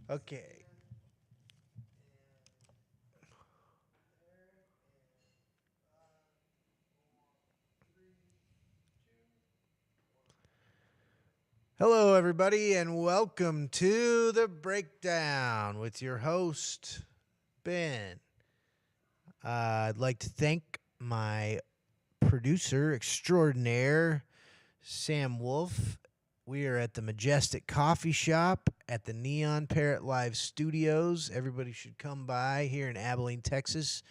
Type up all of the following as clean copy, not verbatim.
Okay. Hello, everybody, and welcome to the breakdown with your host, Ben. I'd like to thank my producer extraordinaire, Sam Wolf. We are at the Majestic Coffee Shop at the Neon Parrot Live Studios. Everybody should come by here in Abilene, Texas,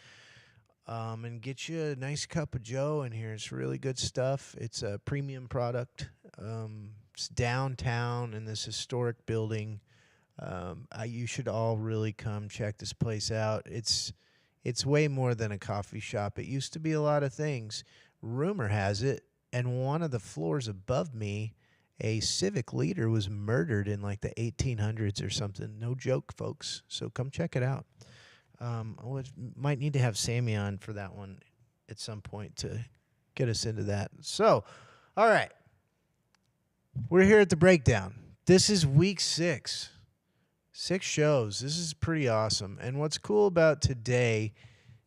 and get you a nice cup of Joe in here. It's really good stuff. It's a premium product. It's downtown in this historic building. You should all really come check this place out. It's way more than a coffee shop. It used to be a lot of things. Rumor has it, and one of the floors above me, a civic leader was murdered in like the 1800s or something. No joke, folks. So come check it out. Might need to have Sammy on for that one at some point to get us into that. So, all right. We're here at the breakdown. This is week 6. 6 shows. This is pretty awesome. And what's cool about today,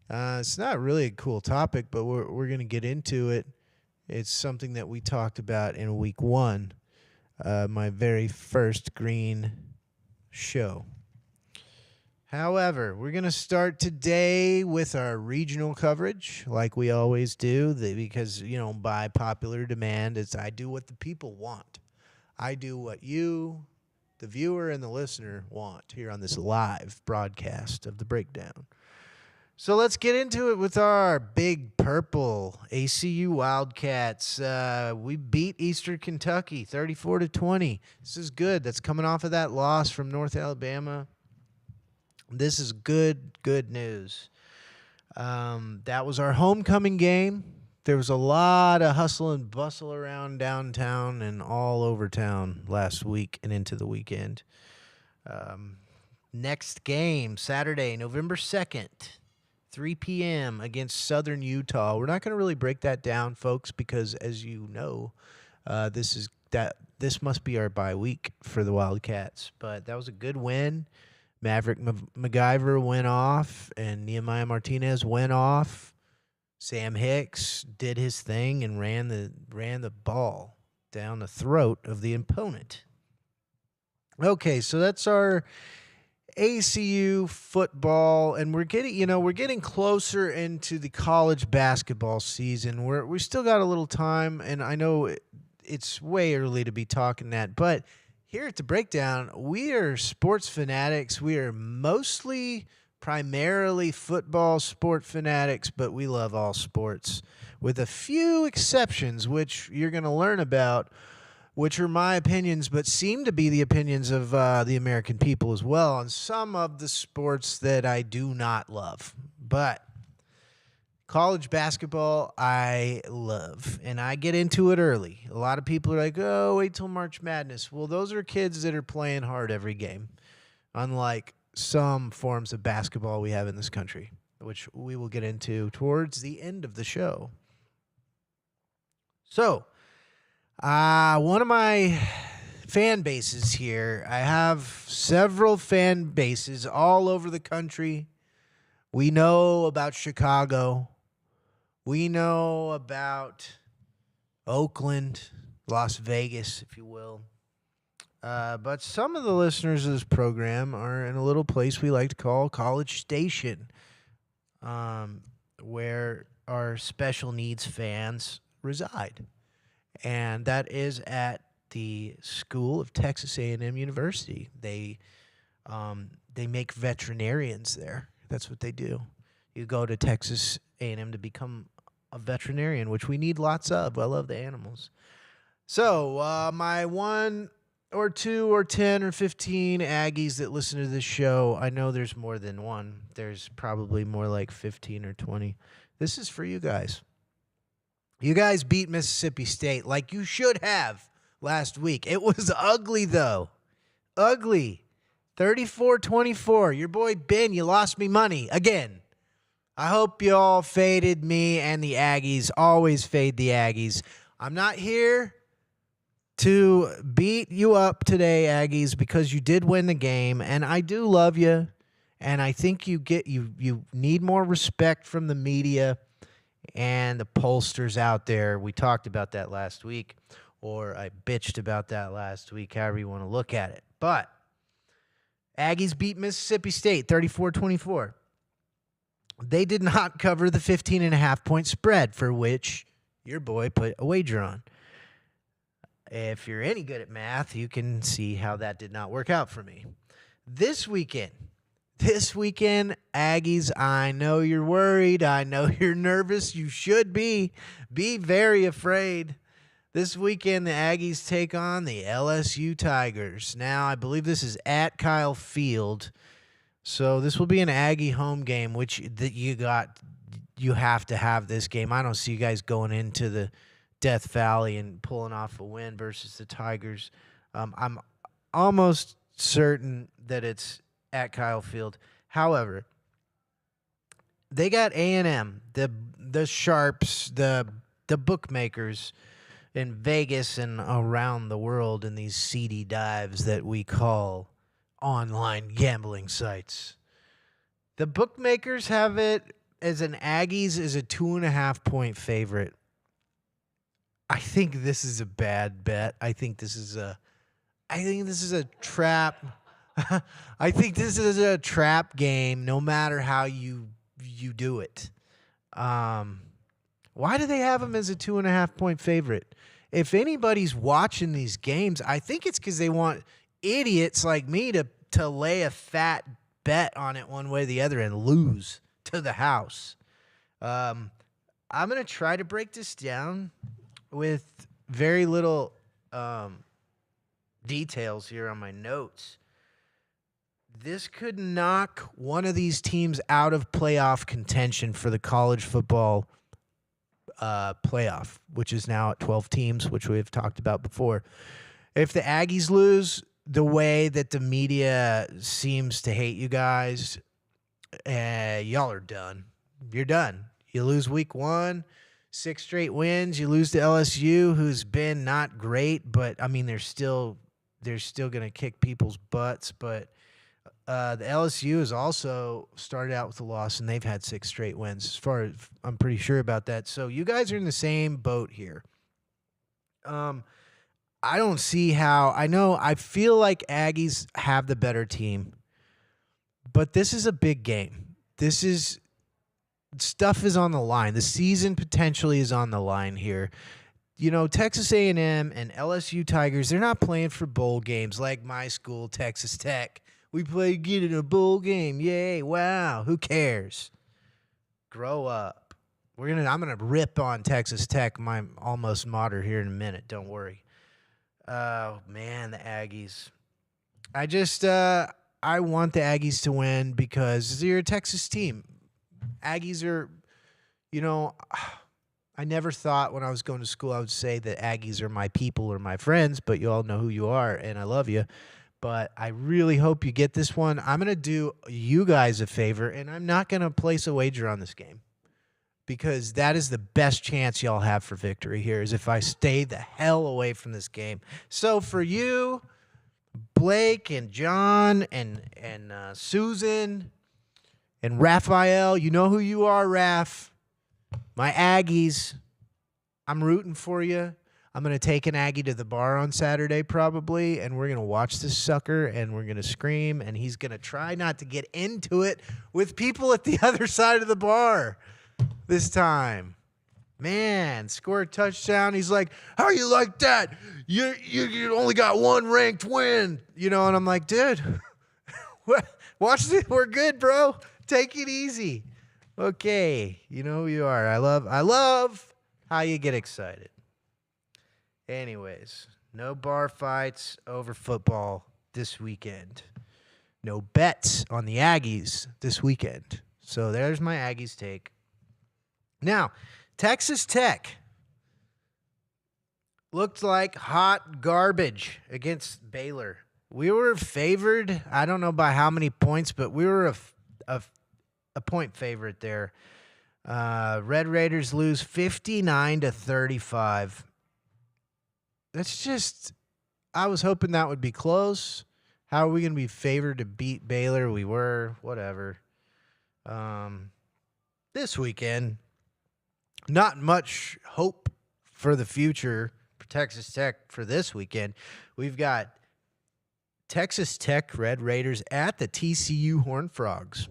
it's not really a cool topic, but we're going to get into it. It's something that we talked about in week 1, my very first green show. However, we're going to start today with our regional coverage, like we always do, because, by popular demand, I do what the people want. I do what you, the viewer, and the listener want here on this live broadcast of the breakdown. So let's get into it with our big purple ACU Wildcats. We beat Eastern Kentucky 34-20. This is good. That's coming off of that loss from North Alabama. This is good news. That was our homecoming game. There was a lot of hustle and bustle around downtown and all over town last week and into the weekend. Next game, Saturday, November 2nd, 3 p.m. against Southern Utah. We're not going to really break that down, folks, because as you know, this must be our bye week for the Wildcats. But that was a good win. Maverick MacGyver went off, and Nehemiah Martinez went off. Sam Hicks did his thing and ran the ball down the throat of the opponent. Okay, so that's our ACU football, and we're getting closer into the college basketball season. We still got a little time, and I know it's way early to be talking that, but here at the breakdown, we are sports fanatics. We are primarily football sport fanatics, but we love all sports, with a few exceptions, which you're going to learn about, which are my opinions, but seem to be the opinions of the American people as well, on some of the sports that I do not love. But college basketball, I love, and I get into it early. A lot of people are like, oh, wait till March Madness. Well, those are kids that are playing hard every game, unlike some forms of basketball we have in this country, which we will get into towards the end of the show. So, one of my fan bases here, I have several fan bases all over the country. We know about Chicago. We know about Oakland, Las Vegas, if you will. But some of the listeners of this program are in a little place we like to call College Station, where our special needs fans reside. And that is at the School of Texas A&M University. They make veterinarians there. That's what they do. You go to Texas A&M to become a veterinarian, which we need lots of. I love the animals. So my 1 or 2 or 10 or 15 Aggies that listen to this show, I know there's more than one. There's probably more like 15 or 20. This is for you guys. You guys beat Mississippi State like you should have last week. It was ugly, though. Ugly. 34-24. Your boy Ben, you lost me money again. I hope you all faded me and the Aggies. Always fade the Aggies. I'm not here to beat you up today, Aggies, because you did win the game, and I do love you, and I think you need more respect from the media and the pollsters out there. We talked about that last week, or I bitched about that last week, however you want to look at it. But Aggies beat Mississippi State 34-24. They did not cover the 15.5-point spread for which your boy put a wager on. If you're any good at math, you can see how that did not work out for me. This weekend, Aggies, I know you're worried. I know you're nervous. You should be. Be very afraid. This weekend, the Aggies take on the LSU Tigers. Now, I believe this is at Kyle Field. So this will be an Aggie home game, which you have to have this game. I don't see you guys going into the Death Valley and pulling off a win versus the Tigers. I'm almost certain that it's at Kyle Field. However, they got A&M, the sharps, the bookmakers in Vegas and around the world in these seedy dives that we call online gambling sites. The bookmakers have it as an Aggies is a 2.5-point favorite. I think this is a bad bet. I think this is a trap. I think this is a trap game no matter how you do it. Why do they have them as a 2.5-point favorite? If anybody's watching these games, I think it's because they want idiots like me to lay a fat bet on it one way or the other and lose to the house. I'm going to try to break this down with very little details here on my notes. This could knock one of these teams out of playoff contention for the college football playoff, which is now at 12 teams, which we have talked about before. If the Aggies lose the way that the media seems to hate you guys, y'all are done. You're done. You lose week 1. 6 straight wins. You lose to LSU, who's been not great, but I mean they're still going to kick people's butts. But the LSU has also started out with a loss, and they've had 6 straight wins. As far as I'm pretty sure about that. So you guys are in the same boat here. I don't see how. I feel like Aggies have the better team, but this is a big game. Stuff is on the line. The season potentially is on the line here. You know, Texas A&M and LSU Tigers, they're not playing for bowl games like my school, Texas Tech. We get in a bowl game. Yay, wow, who cares? Grow up. I'm gonna rip on Texas Tech, my almost mater, here in a minute. Don't worry. Oh man, the Aggies. I want the Aggies to win because they're a Texas team. Aggies are, I never thought when I was going to school I would say that Aggies are my people or my friends, but you all know who you are, and I love you. But I really hope you get this one. I'm going to do you guys a favor, and I'm not going to place a wager on this game because that is the best chance y'all have for victory here is if I stay the hell away from this game. So for you, Blake and John and Susan and Raphael, you know who you are, Raph. My Aggies, I'm rooting for you. I'm going to take an Aggie to the bar on Saturday probably, and we're going to watch this sucker, and we're going to scream, and he's going to try not to get into it with people at the other side of the bar this time. Man, score a touchdown. He's like, how you like that? You only got one ranked win. And I'm like, dude, watch this. We're good, bro. Take it easy. Okay, you know who you are. I love how you get excited. Anyways, no bar fights over football this weekend. No bets on the Aggies this weekend. So there's my Aggies take. Now, Texas Tech looked like hot garbage against Baylor. We were favored. I don't know by how many points, but we were a point favorite there. Red Raiders lose 59-35. that's just, I was hoping that would be close. How are we going to be favored to beat Baylor? We were, whatever. This weekend, not much hope for the future for Texas Tech for this weekend. We've got Texas Tech Red Raiders at the TCU Horned Frogs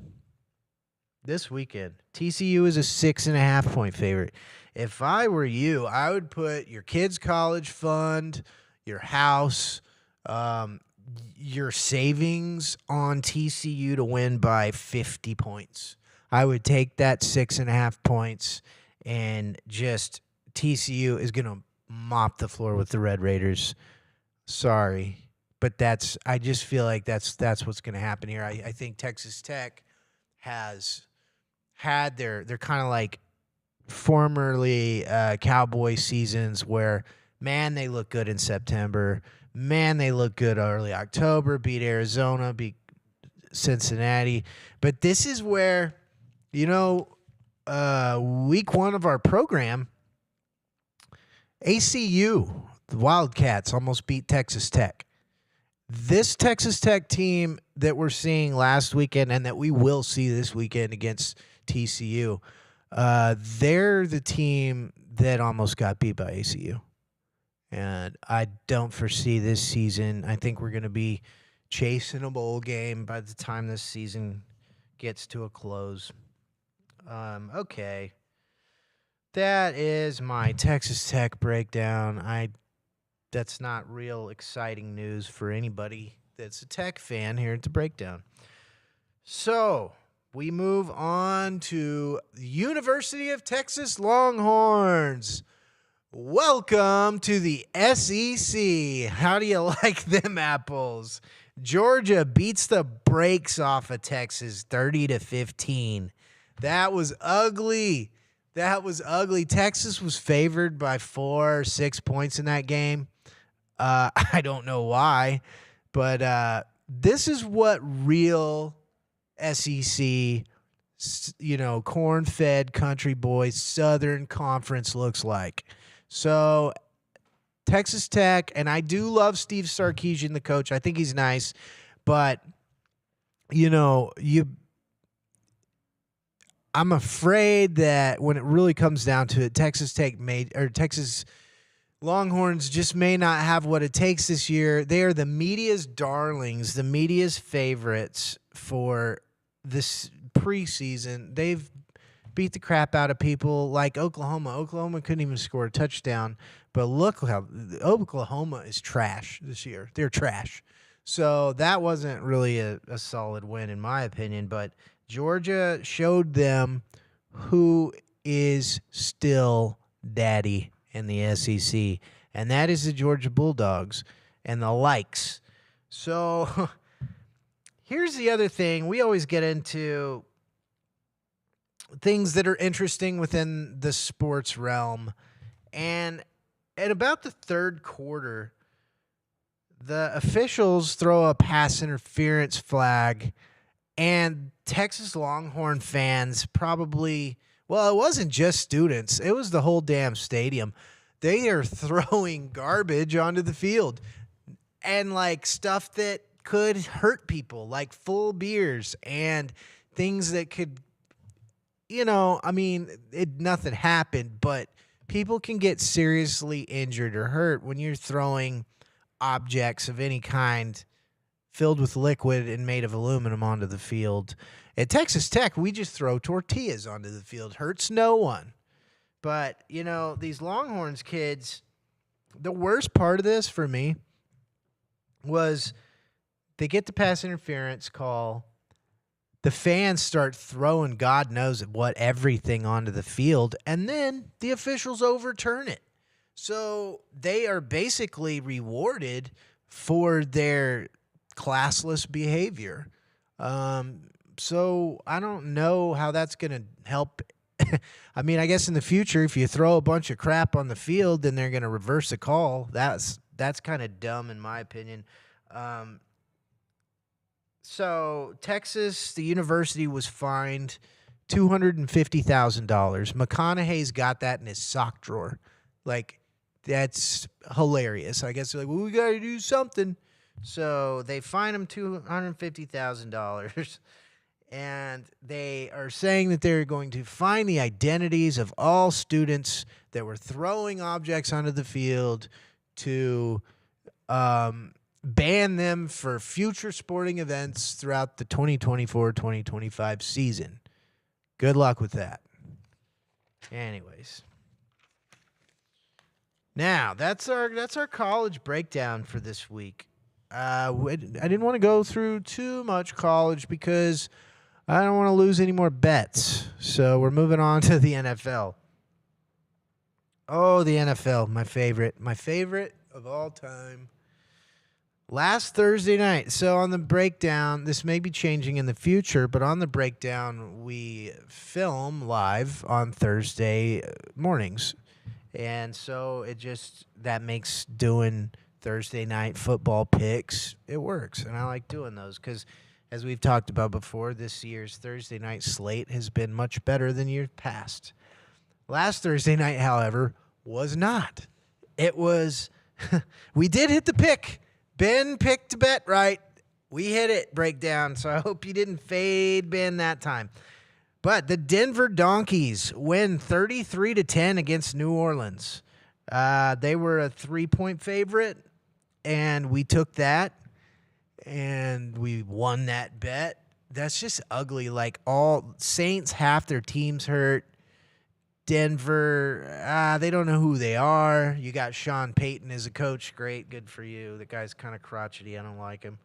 this weekend. TCU is a 6.5 point favorite. If I were you, I would put your kids' college fund, your house, your savings on TCU to win by 50 points. I would take that 6.5 points and just TCU is going to mop the floor with the Red Raiders. Sorry, but I just feel like that's what's going to happen here. I think Texas Tech has had they're kind of like formerly Cowboy seasons where, man, they look good in September. Man, they look good early October, beat Arizona, beat Cincinnati. But this is where, week one of our program, ACU, the Wildcats, almost beat Texas Tech. This Texas Tech team that we're seeing last weekend and that we will see this weekend against TCU, they're the team that almost got beat by ACU. And I don't foresee this season. I think we're going to be chasing a bowl game by the time this season gets to a close. Okay. That is my Texas Tech breakdown. That's not real exciting news for anybody that's a Tech fan here at the breakdown. So we move on to the University of Texas Longhorns. Welcome to the SEC. How do you like them apples? Georgia beats the brakes off of Texas 30-15. That was ugly. Texas was favored by 4 or 6 points in that game. I don't know why, but this is what real SEC, corn-fed country boys, Southern Conference looks like. So Texas Tech, and I do love Steve Sarkisian, the coach. I think he's nice, but I'm afraid that when it really comes down to it, Texas Longhorns just may not have what it takes this year. They are the media's darlings, the media's favorites for this preseason. They've beat the crap out of people like Oklahoma. Oklahoma couldn't even score a touchdown, but look how Oklahoma is trash this year. They're trash. So that wasn't really a solid win in my opinion, but Georgia showed them who is still daddy in the SEC, and that is the Georgia Bulldogs and the likes. So here's the other thing. We always get into things that are interesting within the sports realm, and at about the third quarter, the officials throw a pass interference flag, and Texas Longhorn fans probably, well, it wasn't just students. It was the whole damn stadium. They are throwing garbage onto the field and like stuff that could hurt people, like full beers and things that could, nothing happened, but people can get seriously injured or hurt when you're throwing objects of any kind filled with liquid and made of aluminum onto the field. At Texas Tech, we just throw tortillas onto the field. Hurts no one. But, these Longhorns kids, the worst part of this for me was they get the pass interference call. The fans start throwing God knows what everything onto the field, and then the officials overturn it. So they are basically rewarded for their classless behavior. So I don't know how that's going to help. I mean, I guess in the future, if you throw a bunch of crap on the field, then they're going to reverse the call. That's kind of dumb in my opinion. So Texas, the university was fined $250,000. McConaughey's got that in his sock drawer. Like, That's hilarious. I guess they're like, well, we got to do something. So they fine him $250,000. And they are saying that they're going to find the identities of all students that were throwing objects onto the field to ban them for future sporting events throughout the 2024-2025 season. Good luck with that. Anyways. Now, that's our college breakdown for this week. I didn't want to go through too much college because I don't want to lose any more bets. So we're moving on to the NFL. Oh, the NFL, my favorite of all time. Last Thursday night. So on the breakdown, this may be changing in the future, but on the breakdown, we film live on Thursday mornings. And so that makes doing Thursday night football picks, it works. And I like doing those because, as we've talked about before, this year's Thursday night slate has been much better than years past. Last Thursday night, however, was not. It was, we did hit the pick. Ben picked a bet right. We hit it, breakdown. So I hope you didn't fade Ben that time. But the Denver Donkeys win 33-10 against New Orleans. They were a 3-point favorite, and we took that, and we won that bet. That's just ugly. Like, all Saints, half their team's hurt. Denver, they don't know who they are. You got Sean Payton as a coach. Great, good for you. The guy's kind of crotchety. I don't like him.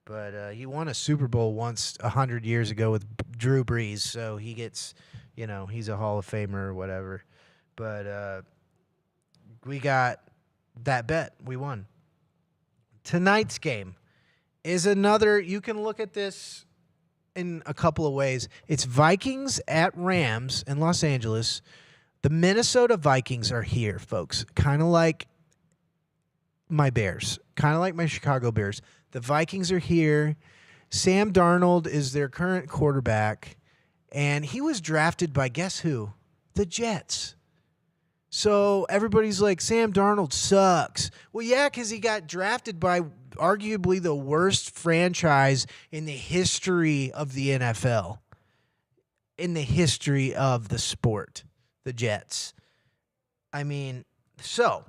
But he won a Super Bowl once 100 years ago with Drew Brees, so he gets, he's a Hall of Famer or whatever. But we got that bet. We won. Tonight's game is another, you can look at this in a couple of ways. It's Vikings at Rams in Los Angeles. The Minnesota Vikings are here, folks, kind of like my Bears, kind of like my Chicago Bears. The Vikings are here. Sam Darnold is their current quarterback, and he was drafted by, guess who? The Jets. So everybody's like, Sam Darnold sucks. Well, yeah, because he got drafted by arguably the worst franchise in the history of the NFL, in the history of the sport, the Jets. I mean, so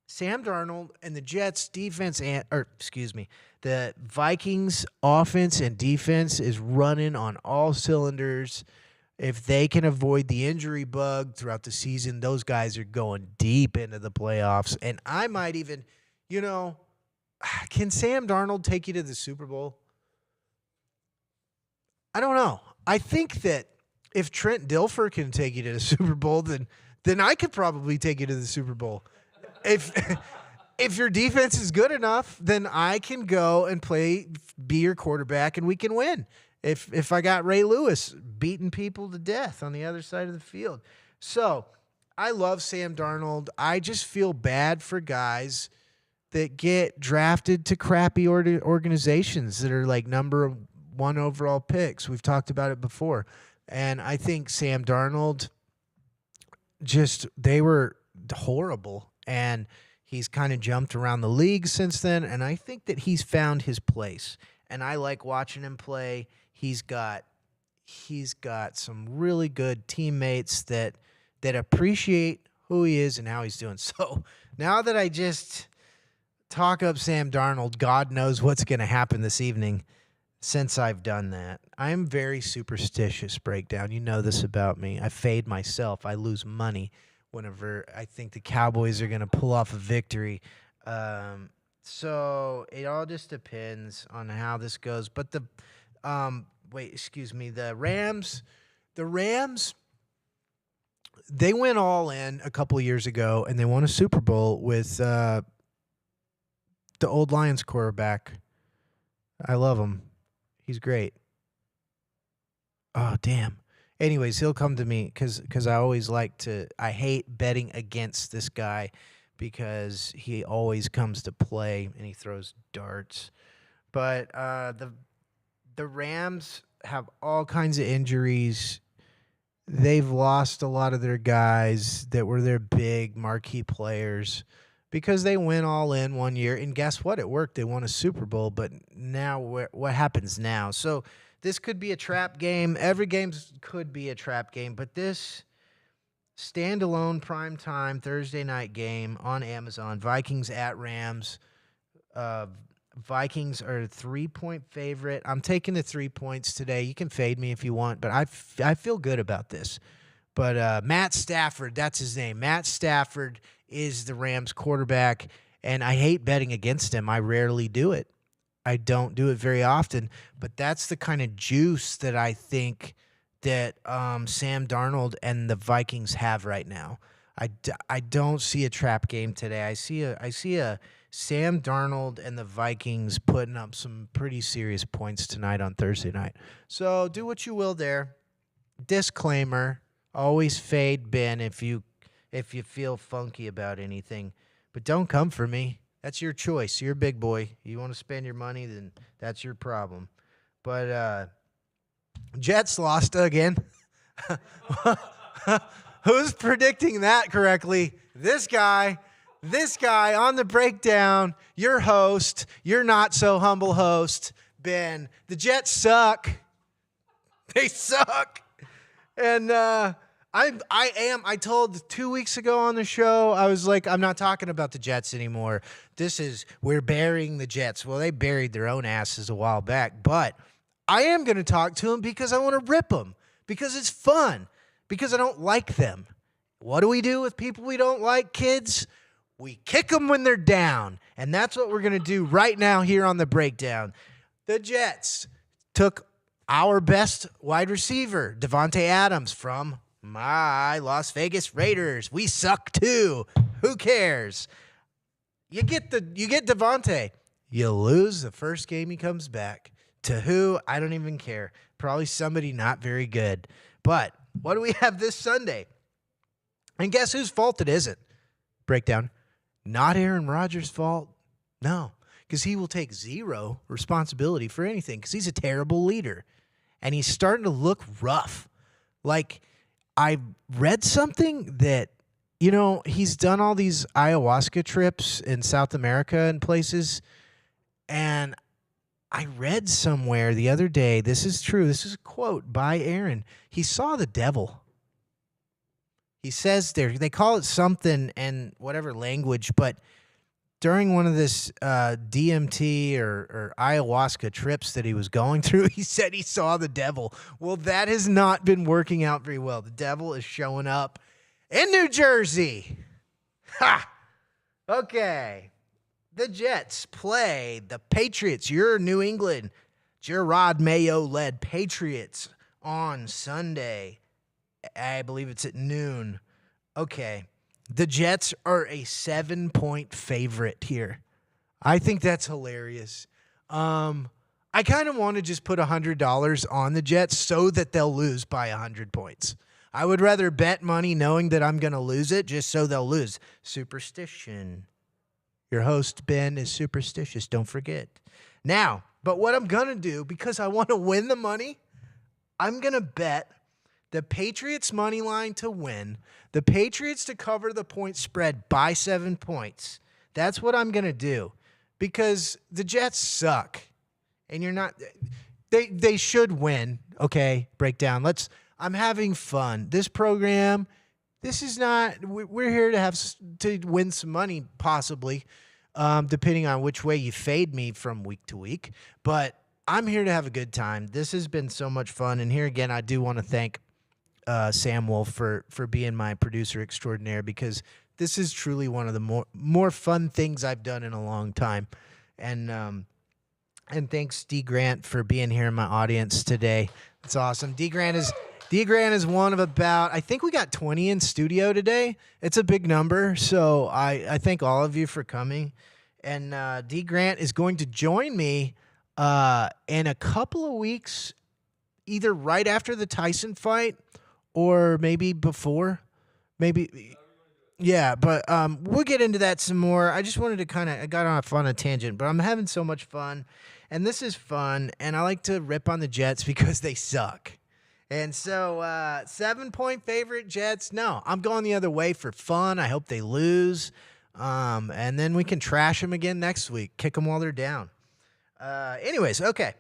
Sam Darnold and the Jets defense, the Vikings offense and defense is running on all cylinders. If they can avoid the injury bug throughout the season, those guys are going deep into the playoffs. And I might even, can Sam Darnold take you to the Super Bowl? I don't know. I think that if Trent Dilfer can take you to the Super Bowl, then I could probably take you to the Super Bowl. If your defense is good enough, then I can go and be your quarterback, and we can win. If I got Ray Lewis beating people to death on the other side of the field. So I love Sam Darnold. I just feel bad for guys that get drafted to crappy organizations that are like number one overall picks. We've talked about it before. And I think Sam Darnold, they were horrible. And he's kind of jumped around the league since then. And I think that he's found his place. And I like watching him play. He's got some really good teammates that appreciate who he is and how he's doing. So now that I just talk up Sam Darnold, God knows what's going to happen this evening since I've done that. I'm very superstitious, breakdown. You know this about me. I fade myself. I lose money whenever I think the Cowboys are going to pull off a victory. So it all just depends on how this goes. But the Rams, they went all in a couple of years ago, and they won a Super Bowl with the old Lions quarterback. I love him. He's great. Oh, damn. Anyways, he'll come to me because I always I hate betting against this guy because he always comes to play and he throws darts. But the Rams have all kinds of injuries. they've lost a lot of their guys that were their big marquee players because they went all in one year. And guess what? It worked. They won a Super Bowl. But now, what happens now? So this could be a trap game. Every game could be a trap game. But this standalone primetime Thursday night game on Amazon, Vikings at Rams. Vikings are a 3-point favorite. I'm taking the 3 points today. You can fade me if you want, but I feel good about this. But Matt Stafford, that's his name. Matt Stafford is the Rams quarterback, and I hate betting against him. I rarely do it. I don't do it very often, but that's the kind of juice that I think that Sam Darnold and the Vikings have right now. I don't see a trap game today. I see a Sam Darnold and the Vikings putting up some pretty serious points tonight on Thursday night. So do what you will there. Disclaimer, always fade Ben if you feel funky about anything. But don't come for me. That's your choice. You're a big boy. You want to spend your money, then that's your problem. But Jets lost again. Who's predicting that correctly? This guy on the breakdown, your host, your not so humble host, Ben. The Jets suck. They suck. And I told 2 weeks ago on the show, I was like, I'm not talking about the Jets anymore. We're burying the Jets. Well, they buried their own asses a while back, but I am going to talk to them because I want to rip them, because it's fun, because I don't like them. What do we do with people we don't like, kids? We kick them when they're down, and that's what we're going to do right now here on the breakdown. The Jets took our best wide receiver, Devontae Adams, from my Las Vegas Raiders. We suck too. Who cares? You get Devontae. You lose the first game he comes back. To who? I don't even care. Probably somebody not very good. But what do we have this Sunday? And guess whose fault it isn't? Breakdown. Not Aaron Rodgers' fault. No, because he will take zero responsibility for anything because he's a terrible leader. And he's starting to look rough. Like, I read something that, he's done all these ayahuasca trips in South America and places. And I read somewhere the other day, this is true, this is a quote by Aaron. He saw the devil. He says there, they call it something in whatever language, but during one of this DMT or ayahuasca trips that he was going through, he said he saw the devil. Well, that has not been working out very well. The devil is showing up in New Jersey. Ha! Okay. The Jets play the Patriots. Your New England, Gerard Mayo-led Patriots on Sunday. I believe it's at noon. Okay. The Jets are a 7-point favorite here. I think that's hilarious. I kind of want to just put $100 on the Jets so that they'll lose by 100 points. I would rather bet money knowing that I'm going to lose it just so they'll lose. Superstition. Your host, Ben, is superstitious. Don't forget. Now, but what I'm going to do, because I want to win the money, I'm going to bet the Patriots' money line to win, the Patriots to cover the point spread by 7 points. That's what I'm going to do because the Jets suck. And you're not they should win. Okay, breakdown. I'm having fun. This program, this is not we're here to win some money possibly. Depending on which way you fade me from week to week, but I'm here to have a good time. This has been so much fun. And here again, I do want to thank Sam Wolf for being my producer extraordinaire because this is truly one of the more fun things I've done in a long time. And thanks D Grant for being here in my audience today. It's awesome. D Grant is one of about, I think we got 20 in studio today. It's a big number. So I thank all of you for coming. And D Grant is going to join me in a couple of weeks, either right after the Tyson fight or maybe before. Maybe. Yeah, but we'll get into that some more. I just wanted to I got off on a tangent, but I'm having so much fun. And this is fun. And I like to rip on the Jets because they suck. And so 7-point favorite Jets. No, I'm going the other way for fun. I hope they lose. And then we can trash them again next week. Kick them while they're down. Anyways, okay.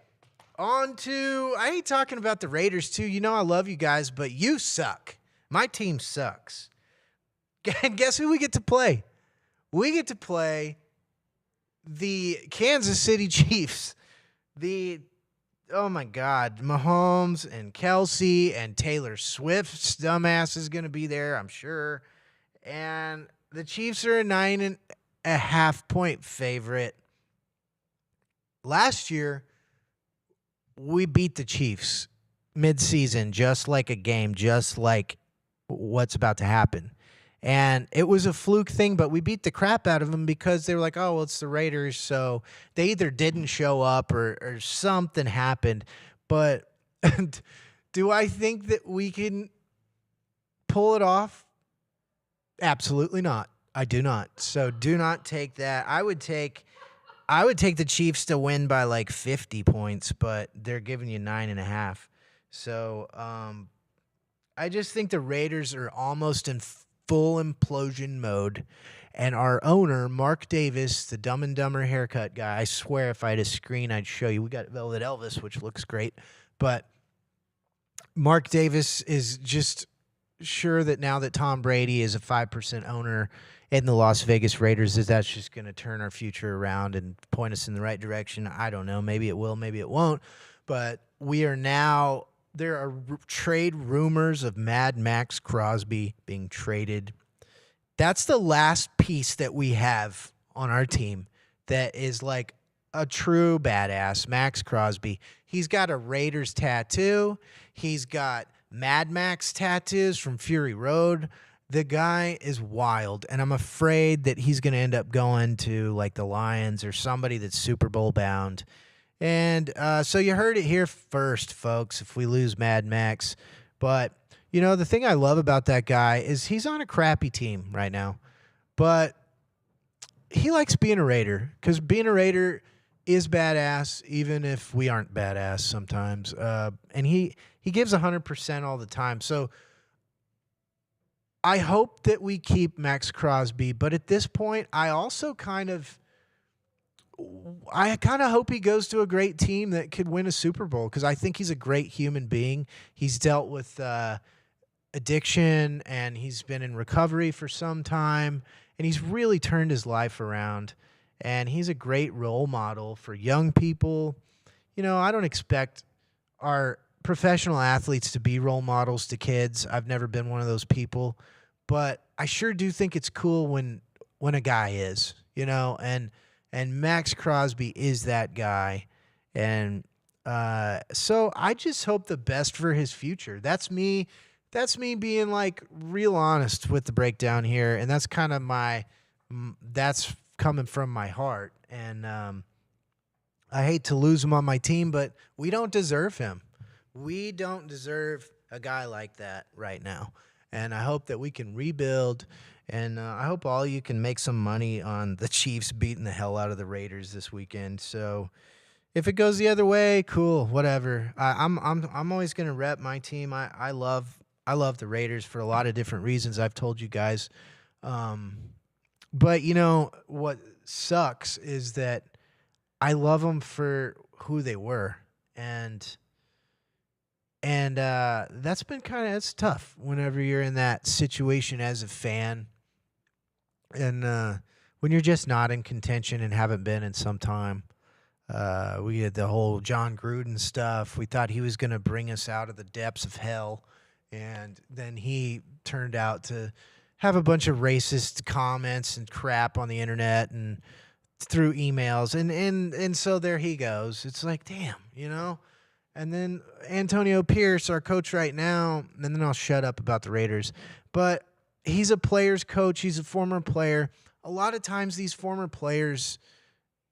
On to, I hate talking about the Raiders too. You know I love you guys, but you suck. My team sucks. And guess who we get to play? We get to play the Kansas City Chiefs. Oh my God, Mahomes and Kelsey and Taylor Swift's dumbass is going to be there, I'm sure. And the Chiefs are a 9.5-point favorite. Last year, we beat the Chiefs mid-season, just like a game, just like what's about to happen. And it was a fluke thing, but we beat the crap out of them because they were like, oh, well, it's the Raiders. So they either didn't show up or something happened. But do I think that we can pull it off? Absolutely not. I do not. So do not take that. I would take the Chiefs to win by like 50 points, but they're giving you 9.5. So I just think the Raiders are almost in full implosion mode. And our owner, Mark Davis, the Dumb and Dumber haircut guy, I swear if I had a screen, I'd show you. We got Velvet Elvis, which looks great. But Mark Davis is just sure that now that Tom Brady is a 5% owner in the Las Vegas Raiders, that's just going to turn our future around and point us in the right direction. I don't know. Maybe it will, maybe it won't. But we are now, there are trade rumors of Mad Max Crosby being traded. That's the last piece that we have on our team that is like a true badass, Max Crosby. He's got a Raiders tattoo. He's got Mad Max tattoos from Fury Road. The guy is wild, and I'm afraid that he's going to end up going to like the Lions or somebody that's Super Bowl bound. And so you heard it here first, folks, if we lose Mad Max. But, you know, the thing I love about that guy is he's on a crappy team right now. But he likes being a Raider because being a Raider is badass, even if we aren't badass sometimes. And he gives 100% all the time. So I hope that we keep Max Crosby. But at this point, I kind of hope he goes to a great team that could win a Super Bowl because I think he's a great human being. He's dealt with addiction, and he's been in recovery for some time, and he's really turned his life around, and he's a great role model for young people. You know, I don't expect our professional athletes to be role models to kids. I've never been one of those people, but I sure do think it's cool when a guy is, you know, and Max Crosby is that guy. And so I just hope the best for his future. That's me being like real honest with the breakdown here. And that's kind of that's coming from my heart. And I hate to lose him on my team, but we don't deserve him. We don't deserve a guy like that right now. And I hope that we can rebuild. And I hope all you can make some money on the Chiefs beating the hell out of the Raiders this weekend. So if it goes the other way, cool, whatever. I'm always gonna rep my team. I love the Raiders for a lot of different reasons. I've told you guys. But you know what sucks is that I love them for who they were, and that's been it's tough whenever you're in that situation as a fan. And when you're just not in contention and haven't been in some time. We had the whole John Gruden stuff. We thought he was going to bring us out of the depths of hell. And then he turned out to have a bunch of racist comments and crap on the internet and through emails. And so there he goes. It's like, damn, you know? And then Antonio Pierce, our coach right now, and then I'll shut up about the Raiders. But he's a player's coach. He's a former player. A lot of times these former players,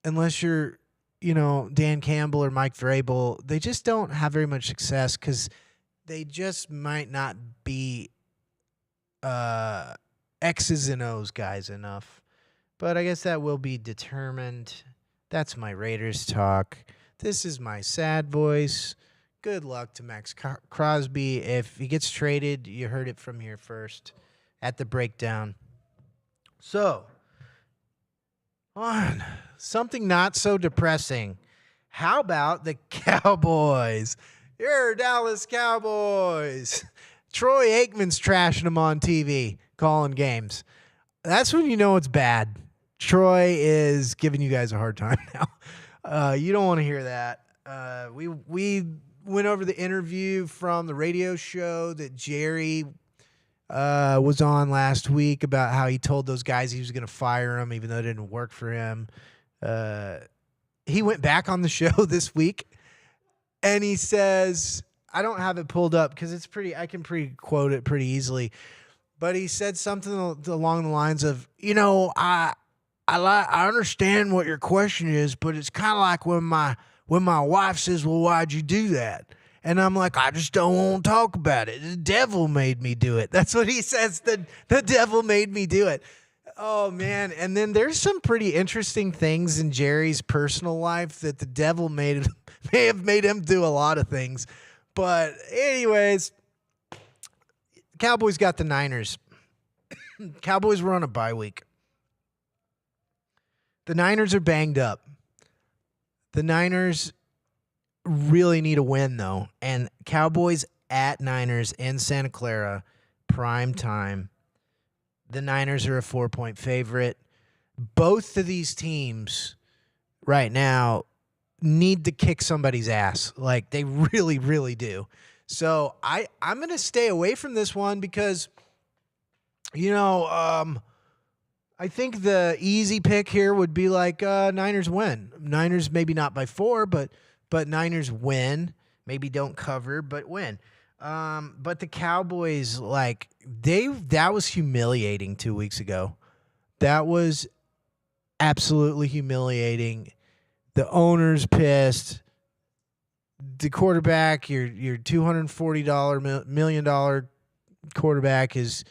unless you're, you know, Dan Campbell or Mike Vrabel, they just don't have very much success because they just might not be X's and O's guys enough. But I guess that will be determined. That's my Raiders talk. This is my sad voice good luck to Max Crosby. If he gets traded, you heard it from here first at the breakdown. So, on something not so depressing. How about the Cowboys? You're Dallas Cowboys. Troy Aikman's trashing them on TV, calling games. That's when you know it's bad. Troy is giving you guys a hard time now. You don't want to hear that. We went over the interview from the radio show that Jerry was on last week about how he told those guys he was going to fire them even though it didn't work for him. He went back on the show this week and he says, I don't have it pulled up because it's pretty, I can quote it pretty easily, but he said something along the lines of, I understand what your question is, but it's kind of like when my wife says, well, why'd you do that? And I'm like, I just don't want to talk about it. The devil made me do it. That's what he says. The devil made me do it. Oh, man. And then there's some pretty interesting things in Jerry's personal life that the devil may have made him do a lot of things. But anyways, Cowboys got the Niners. Cowboys were on a bye week. The Niners are banged up. The Niners really need a win, though. And Cowboys at Niners in Santa Clara, prime time. The Niners are a 4-point favorite. Both of these teams right now need to kick somebody's ass. Like, they really, really do. So I'm going to stay away from this one because, I think the easy pick here would be like Niners win. Niners maybe not by 4, but Niners win. Maybe don't cover, but win. But the Cowboys, that was humiliating 2 weeks ago. That was absolutely humiliating. The owner's pissed. The quarterback, your $240 million quarterback is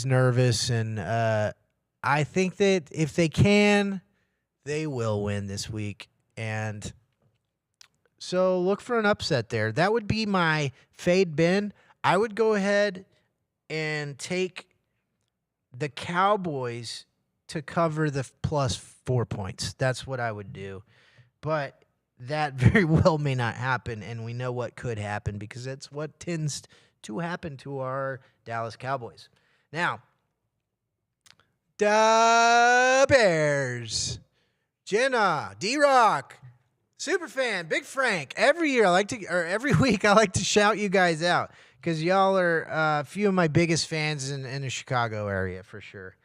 nervous, and I think that if they can, they will win this week. And so look for an upset there. That would be my fade bin. I would go ahead and take the Cowboys to cover the plus 4 points. That's what I would do. But that very well may not happen, and we know what could happen because that's what tends to happen to our Dallas Cowboys. Now, the Bears. Jenna, D-Rock, Superfan, Big Frank. Every week I like to shout you guys out because y'all are a few of my biggest fans in the Chicago area for sure.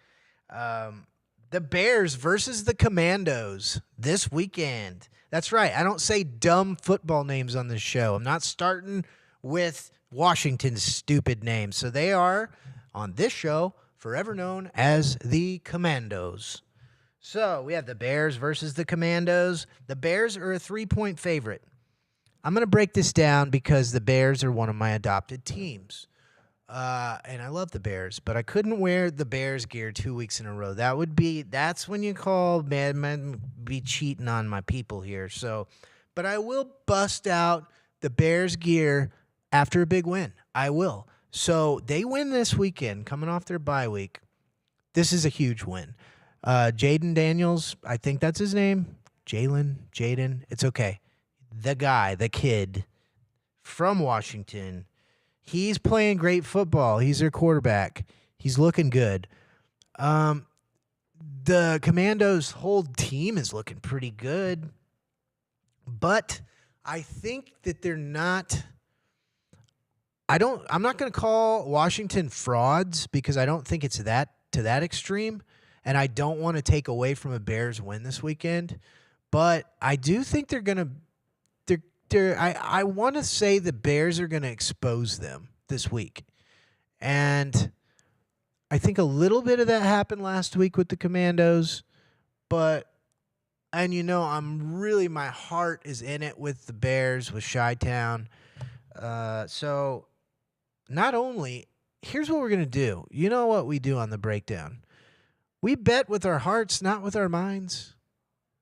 The Bears versus the Commandos this weekend. That's right. I don't say dumb football names on this show. I'm not starting with Washington's stupid name. So they are, on this show, forever known as the Commandos. So we have the Bears versus the Commandos. The Bears are a 3-point favorite. I'm going to break this down because the Bears are one of my adopted teams. And I love the Bears, but I couldn't wear the Bears gear 2 weeks in a row. That's when you call madman be cheating on my people here. So, but I will bust out the Bears gear after a big win. I will. So they win this weekend, coming off their bye week. This is a huge win. Jaden Daniels, I think that's his name. Jaden, it's okay. The guy, the kid from Washington. He's playing great football. He's their quarterback. He's looking good. The Commandos' whole team is looking pretty good. But I think that they're not... I'm not going to call Washington frauds because I don't think it's to that extreme, and I don't want to take away from a Bears win this weekend. But I do think they're going to... I want to say the Bears are going to expose them this week. And I think a little bit of that happened last week with the Commandos. My heart is in it with the Bears, with Chi-Town. So not only, here's what we're going to do. You know what we do on the breakdown? We bet with our hearts, not with our minds.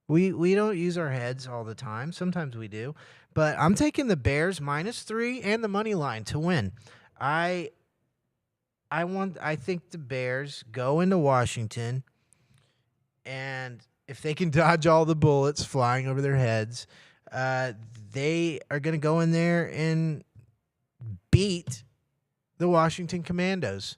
We don't use our heads all the time. Sometimes we do. But I'm taking the Bears -3 and the money line to win. I I think the Bears go into Washington, and if they can dodge all the bullets flying over their heads, uh, they are going to go in there and beat the Washington Commandos.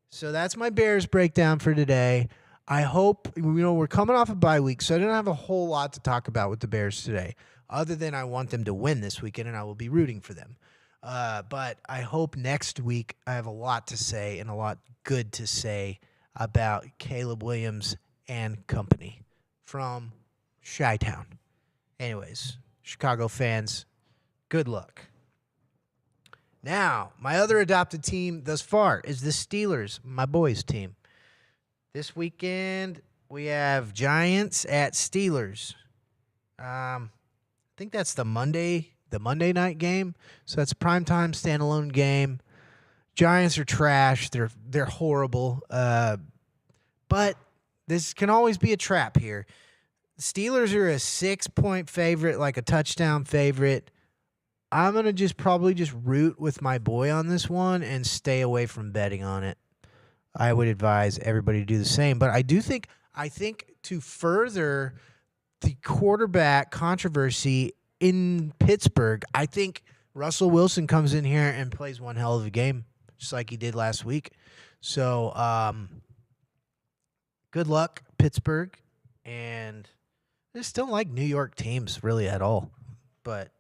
So that's my Bears breakdown for today. I hope, we're coming off a bye week, so I don't have a whole lot to talk about with the Bears today, other than I want them to win this weekend, and I will be rooting for them. But I hope next week I have a lot to say and a lot good to say about Caleb Williams and company from Chi-Town. Anyways, Chicago fans, good luck. Now, my other adopted team thus far is the Steelers, my boys' team. This weekend, we have Giants at Steelers. I think that's the Monday night game. So that's a primetime standalone game. Giants are trash. They're horrible. But this can always be a trap here. Steelers are a 6-point favorite, like a touchdown favorite. I'm going to probably root with my boy on this one and stay away from betting on it. I would advise everybody to do the same. But I think to further the quarterback controversy in Pittsburgh, I think Russell Wilson comes in here and plays one hell of a game, just like he did last week. So good luck, Pittsburgh. And I just don't like New York teams really at all. But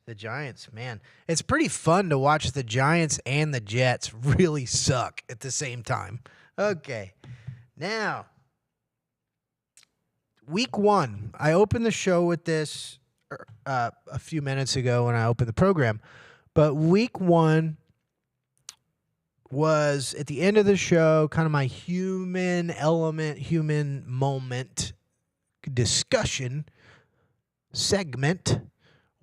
the Giants, man, it's pretty fun to watch the Giants and the Jets really suck at the same time. Okay, now, week 1. I opened the show with this a few minutes ago when I opened the program, but week 1 was at the end of the show, kind of my human moment discussion segment.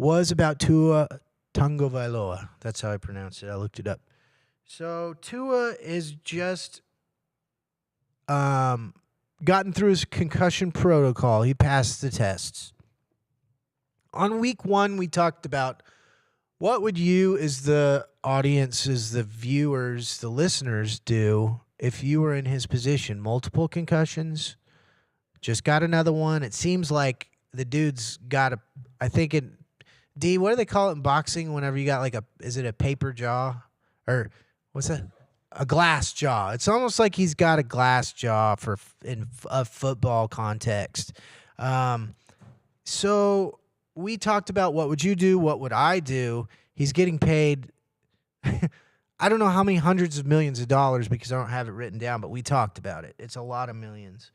Was about Tua Tagovailoa. That's how I pronounce it. I looked it up. So Tua is just gotten through his concussion protocol. He passed the tests. On week 1, we talked about what would you, as the audience, as the viewers, the listeners, do if you were in his position. Multiple concussions, just got another one. It seems like the dude's got a, I think it, what do they call it in boxing whenever you got like is it a paper jaw? Or what's that? A glass jaw. It's almost like he's got a glass jaw in a football context. So we talked about what would you do? What would I do? He's getting paid, I don't know how many hundreds of millions of dollars because I don't have it written down, but we talked about it. It's a lot of millions.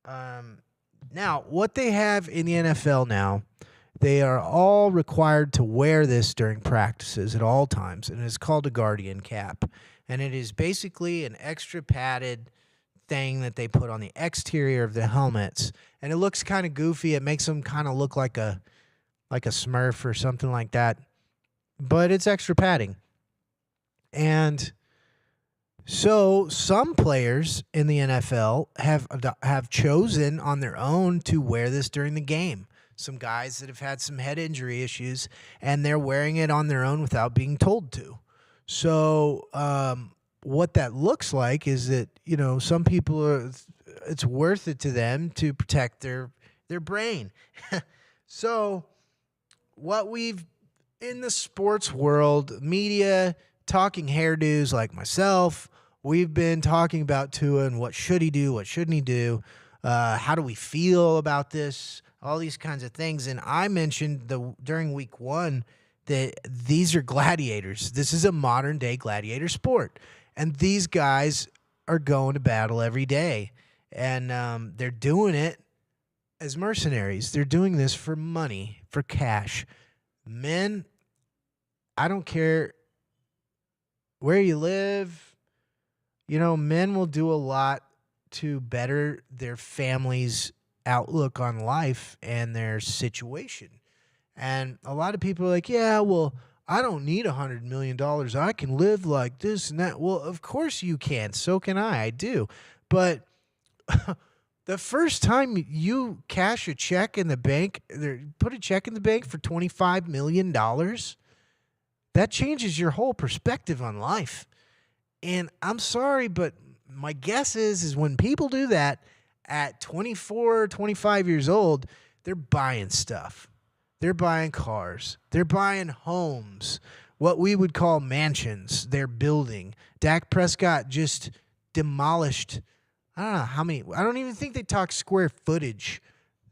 Now, what they have in the NFL now, they are all required to wear this during practices at all times, and it's called a guardian cap. And it is basically an extra padded thing that they put on the exterior of the helmets, and it looks kind of goofy. It makes them kind of look like a Smurf or something like that, but it's extra padding. And so some players in the NFL have chosen on their own to wear this during the game. Some guys that have had some head injury issues, and they're wearing it on their own without being told to. So what that looks like is that, some people it's worth it to them to protect their brain. So what we've, in the sports world, media, talking hairdos like myself, we've been talking about Tua and what should he do, what shouldn't he do, how do we feel about this, all these kinds of things. And I mentioned during week 1 that these are gladiators. This is a modern-day gladiator sport. And these guys are going to battle every day. And they're doing it as mercenaries. They're doing this for money, for cash. Men, I don't care where you live. Men will do a lot to better their family's outlook on life and their situation. And a lot of people are like, yeah, well, I don't need $100 million. I can live like this and that. Well, of course you can. So can I. I do. But The first time you cash a check in the bank, put a check in the bank for $25 million, that changes your whole perspective on life. And I'm sorry, but my guess is when people do that at 24, 25 years old, they're buying stuff. They're buying cars. They're buying homes, what we would call mansions. They're building. Dak Prescott just demolished, I don't know how many. I don't even think they talk square footage.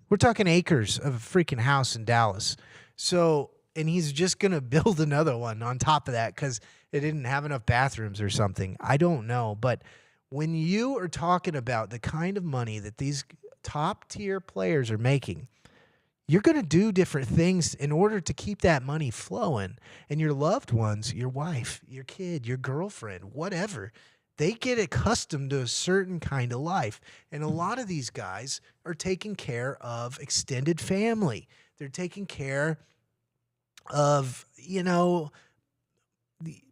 We're talking acres of a freaking house in Dallas. So, and he's just going to build another one on top of that because it didn't have enough bathrooms or something. I don't know. But when you are talking about the kind of money that these top tier players are making, you're going to do different things in order to keep that money flowing. And your loved ones, your wife, your kid, your girlfriend, whatever, they get accustomed to a certain kind of life. And a lot of these guys are taking care of extended family. They're taking care of,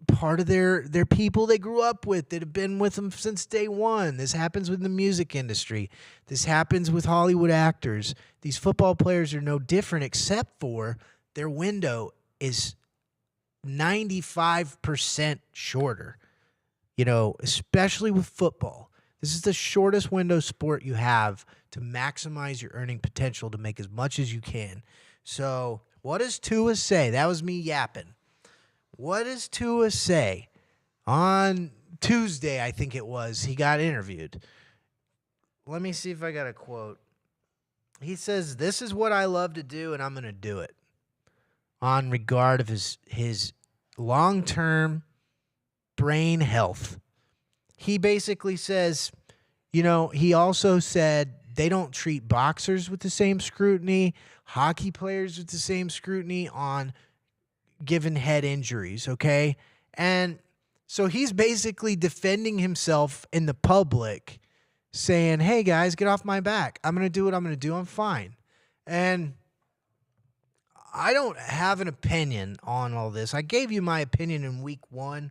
part of their people they grew up with that have been with them since day one. This happens with the music industry. This happens with Hollywood actors. These football players are no different except for their window is 95% shorter, especially with football. This is the shortest window sport you have to maximize your earning potential to make as much as you can. So what does Tua say? That was me yapping. What does Tua say? On Tuesday, I think it was, he got interviewed. Let me see if I got a quote. He says, "This is what I love to do, and I'm going to do it." On regard of his long-term brain health. He basically says, he also said they don't treat boxers with the same scrutiny, hockey players with the same scrutiny on given head injuries, okay? And so he's basically defending himself in the public, saying, hey, guys, get off my back. I'm going to do what I'm going to do. I'm fine. And I don't have an opinion on all this. I gave you my opinion in week 1,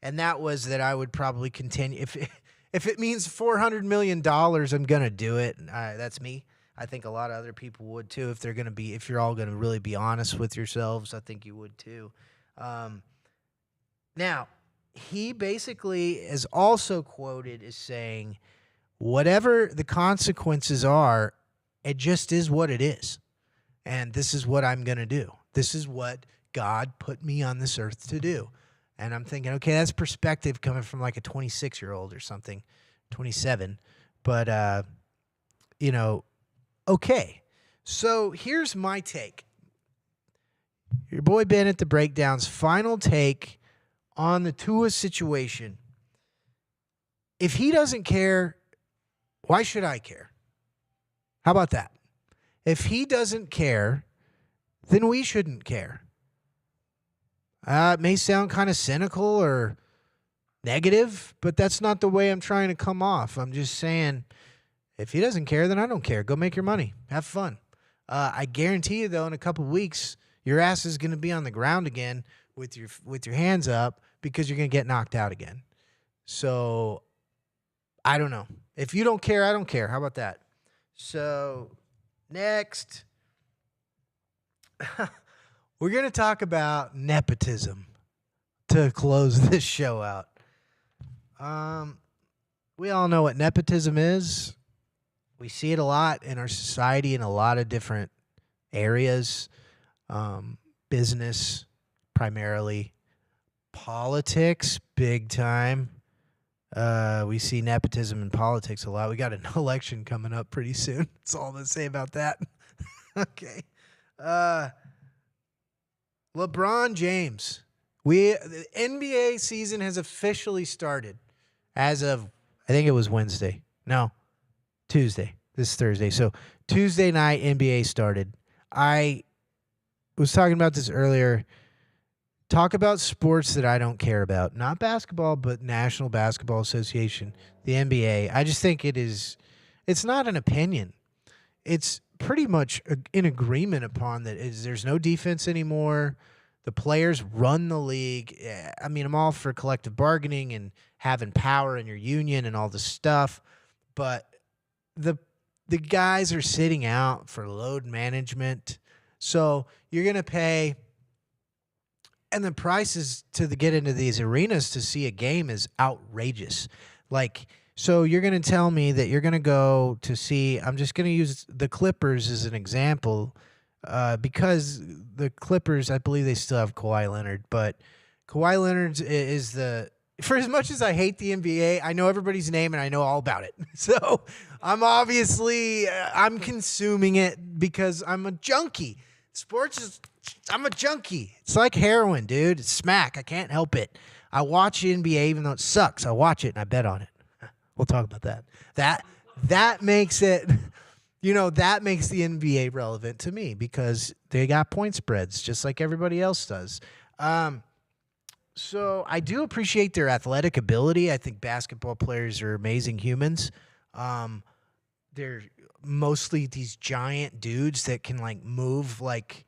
and that was that I would probably continue. If it means $400 million, I'm going to do it. That's me. I think a lot of other people would too. If you're all going to really be honest with yourselves, I think you would too. Now, he basically is also quoted as saying, whatever the consequences are, it just is what it is. And this is what I'm going to do. This is what God put me on this earth to do. And I'm thinking, okay, that's perspective coming from like a 26-year-old or something, 27. But, okay, so here's my take. Your boy Ben at the Breakdown's final take on the Tua situation. If he doesn't care, why should I care? How about that? If he doesn't care, then we shouldn't care. It may sound kind of cynical or negative, but that's not the way I'm trying to come off. I'm just saying, if he doesn't care, then I don't care. Go make your money. Have fun. I guarantee you, though, in a couple of weeks, your ass is going to be on the ground again with your hands up because you're going to get knocked out again. So, I don't know. If you don't care, I don't care. How about that? So, next, we're going to talk about nepotism to close this show out. We all know what nepotism is. We see it a lot in our society in a lot of different areas. Business, primarily. Politics, big time. We see nepotism in politics a lot. We got an election coming up pretty soon. That's all I'm going to say about that. Okay. LeBron James. The NBA season has officially started as of, I think it was Wednesday. No, Tuesday. This is Thursday. So Tuesday night, NBA started. I was talking about this earlier. Talk about sports that I don't care about. Not basketball, but National Basketball Association, the NBA. I just think it's not an opinion. It's pretty much in agreement upon that there's no defense anymore. The players run the league. I mean, I'm all for collective bargaining and having power in your union and all this stuff. But the the guys are sitting out for load management. So you're going to pay, and the prices get into these arenas to see a game is outrageous. Like, so you're going to tell me that you're going to go to see, I'm just going to use the Clippers as an example, because the Clippers, I believe they still have Kawhi Leonard, but Kawhi Leonard is for as much as I hate the NBA, I know everybody's name and I know all about it. So I'm consuming it because I'm a junkie. I'm a junkie. It's like heroin, dude. It's smack. I can't help it. I watch NBA even though it sucks. I watch it and I bet on it. We'll talk about that. That makes it, that makes the NBA relevant to me because they got point spreads just like everybody else does. So I do appreciate their athletic ability. I think basketball players are amazing humans. They're mostly these giant dudes that can move like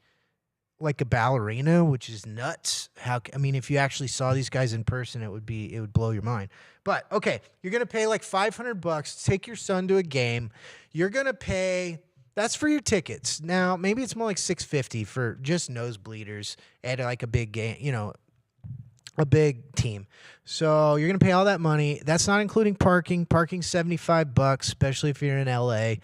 a ballerina, which is nuts. If you actually saw these guys in person, it would blow your mind. But okay, you're gonna pay like $500 to take your son to a game. You're gonna pay. That's for your tickets. Now maybe it's more like $650 for just nosebleeders at like a big game, a big team. So you're going to pay all that money. That's not including parking. Parking's $75, especially if you're in LA.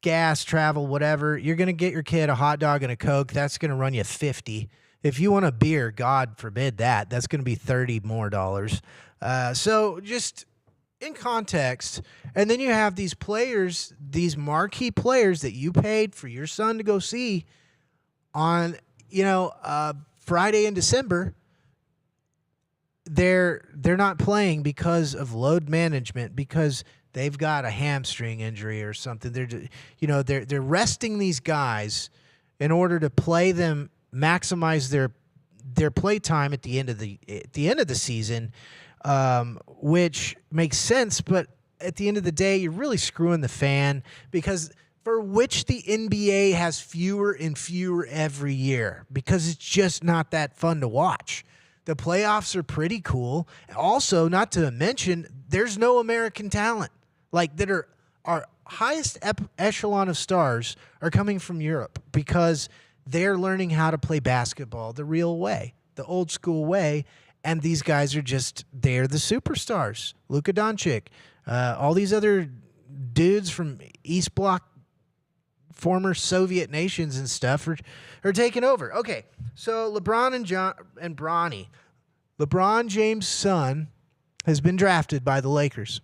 Gas, travel, whatever. You're going to get your kid a hot dog and a Coke. That's going to run you $50. If you want a beer, God forbid that's going to be $30 more. So just in context, and then you have these players, these marquee players that you paid for your son to go see on, Friday in December, they're not playing because of load management, because they've got a hamstring injury or something. They're resting these guys in order to play them, maximize their play time at the end of the season, which makes sense. But at the end of the day, you're really screwing the fan, because for which the NBA has fewer and fewer every year, because it's just not that fun to watch. The playoffs are pretty cool. Also, not to mention, there's no American talent. That are our highest echelon of stars are coming from Europe because they're learning how to play basketball the real way, the old school way, and these guys they're the superstars. Luka Doncic, all these other dudes from East Bloc, former Soviet nations and stuff are taking over. Okay, so LeBron and Bronny. LeBron James' son has been drafted by the Lakers.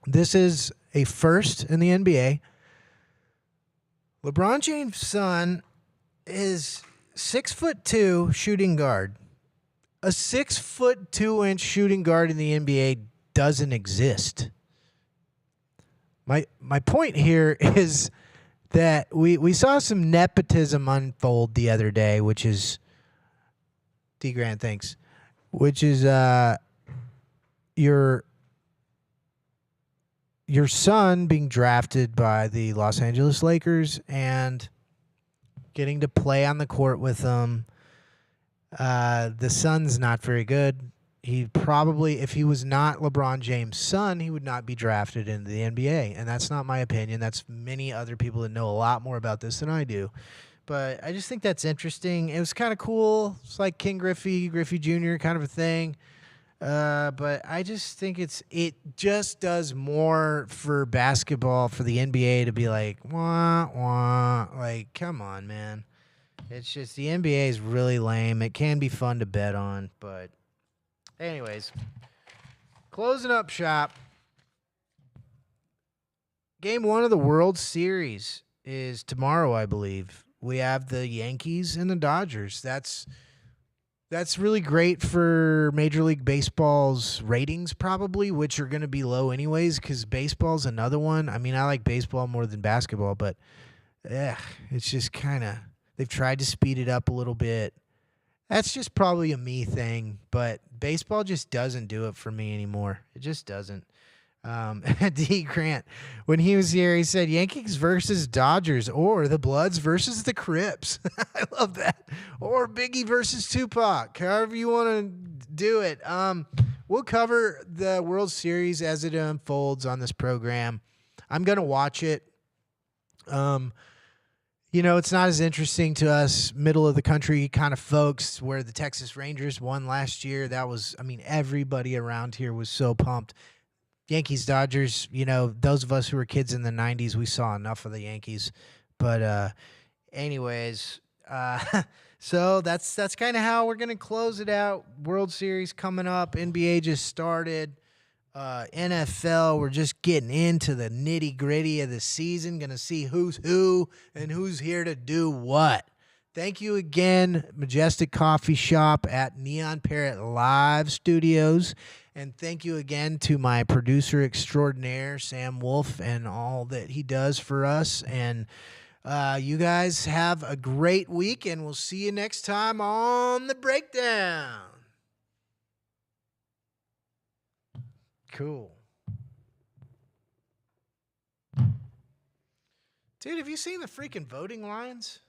This is a first in the NBA. LeBron James' son is 6'2" shooting guard. A 6'2" shooting guard in the NBA doesn't exist. My point here is that we saw some nepotism unfold the other day, which is D. Grant, thanks. Which is your son being drafted by the Los Angeles Lakers and getting to play on the court with them. The son's not very good. He probably, if he was not LeBron James' son, he would not be drafted into the NBA. And that's not my opinion. That's many other people that know a lot more about this than I do. But I just think that's interesting. It was kind of cool. It's like King Griffey Jr. kind of a thing. But I just think it just does more for basketball, for the NBA to be like, wah, wah. Like, come on, man. It's just the NBA is really lame. It can be fun to bet on, but anyways, closing up shop. Game 1 of the World Series is tomorrow, I believe. We have the Yankees and the Dodgers. That's really great for Major League Baseball's ratings, probably, which are going to be low anyways, because baseball's another one. I mean, I like baseball more than basketball, but it's just kind of, they've tried to speed it up a little bit. That's just probably a me thing, but baseball just doesn't do it for me anymore. It just doesn't. D. Grant, when he was here, he said Yankees versus Dodgers, or the Bloods versus the Crips. I love that. Or Biggie versus Tupac, however you want to do it. We'll cover the World Series as it unfolds on this program. I'm going to watch it. It's not as interesting to us middle of the country kind of folks where the Texas Rangers won last year. That was, everybody around here was so pumped. Yankees, Dodgers, those of us who were kids in the 90s, we saw enough of the Yankees. But anyways, so that's kind of how we're going to close it out. World Series coming up. NBA just started. NFL, we're just getting into the nitty gritty of the season. Going to see who's who and who's here to do what. Thank you again, Majestic Coffee Shop at Neon Parrot Live Studios. And thank you again to my producer extraordinaire, Sam Wolf, and all that he does for us. And you guys have a great week, and we'll see you next time on The Breakdown. Cool. Dude, have you seen the freaking voting lines?